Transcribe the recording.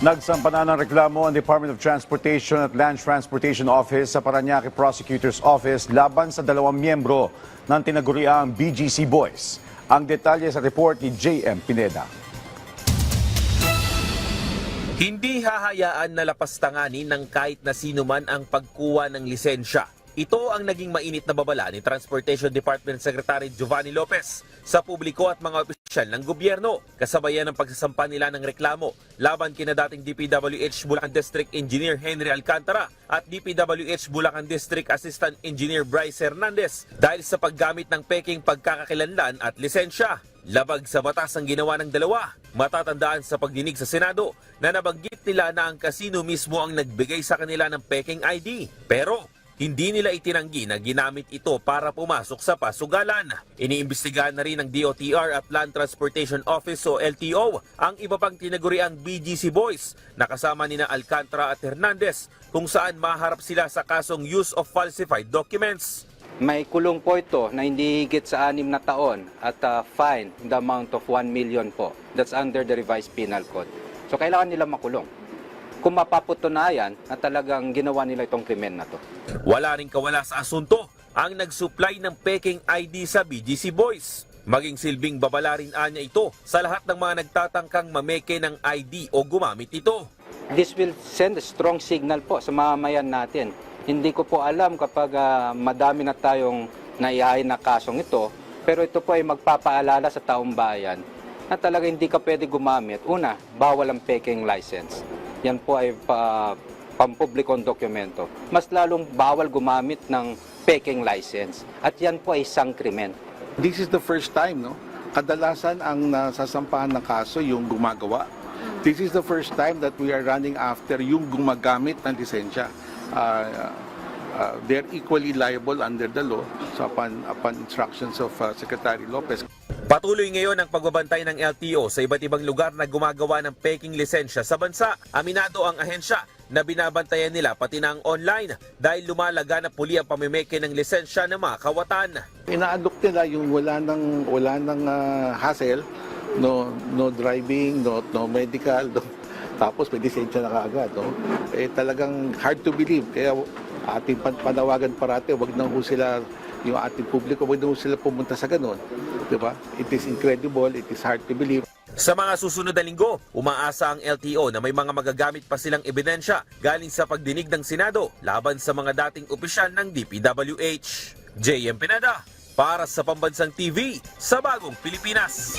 Nagsampa na ng reklamo ang Department of Transportation at Land Transportation Office sa Parañaque Prosecutor's Office laban sa dalawang miyembro ng tinaguriang BGC Boys. Ang detalye sa report ni JM Pineda. Hindi hahayaan na lapastanganin ng kahit na sino man ang pagkuha ng lisensya. Ito ang naging mainit na babala ni Transportation Department Secretary Giovanni Lopez sa publiko at mga opisyal ng gobyerno. Kasabayan ng pagsasampa nila ng reklamo laban kina dating DPWH Bulacan District Engineer Henry Alcantara at DPWH Bulacan District Assistant Engineer Bryce Hernandez dahil sa paggamit ng peking pagkakakilanlan at lisensya. Labag sa batas ang ginawa ng dalawa. Matatandaan sa pagdinig sa Senado na nabanggit nila na ang kasino mismo ang nagbigay sa kanila ng peking ID. Pero hindi nila itinanggi na ginamit ito para pumasok sa pasugalan. Iniimbestigahan na rin ng DOTR at Land Transportation Office o LTO ang iba pang tinaguriang BGC Boys na kasama nina Alcantara at Hernandez kung saan maharap sila sa kasong use of falsified documents. May kulong po ito na hindi higit sa 6 na taon at fine in the amount of 1 million po. That's under the revised penal code. So kailangan nila makulong kung mapapatunayan na talagang ginawa nila itong krimen na to. Wala rin kawala sa asunto ang nag-supply ng peking ID sa BGC Boys. Maging silbing babala rin anya ito sa lahat ng mga nagtatangkang mameke ng ID o gumamit ito. This will send a strong signal po sa mamamayan natin. Hindi ko po alam kapag madami na tayong naihain na kasong ito, pero ito po ay magpapaalala sa taong bayan na talaga hindi ka pwede gumamit. Una, bawal ang peking license. Yan po ay pampublikong dokumento. Mas lalong bawal gumamit ng peking license. At yan po ay isang krimen. This is the first time, no? Kadalasan ang nasasampahan ng kaso yung gumagawa. This is the first time that we are running after yung gumagamit ng lisensya. They're equally liable under the law so upon instructions of Secretary Lopez. Patuloy ngayon ang pagbabantay ng LTO sa iba't ibang lugar na gumagawa ng peking lisensya sa bansa. Aminado ang ahensya na binabantayan nila pati na ang online dahil lumalaga na puli ang pamimeke ng lisensya ng mga kawatan. Ina-adopt nila yung wala nang hassle, no driving, no medical, tapos may lisensya na kaagad. No? Talagang hard to believe. Kaya ating panawagan parati, wag na ho sila, yung ating publiko, wag na ho sila pumunta sa ganun. Diba? It is incredible, it is hard to believe. Sa mga susunod na linggo, umaasa ang LTO na may mga magagamit pa silang ebidensya galing sa pagdinig ng Senado laban sa mga dating opisyal ng DPWH. JM Pineda, para sa Pambansang TV, sa Bagong Pilipinas.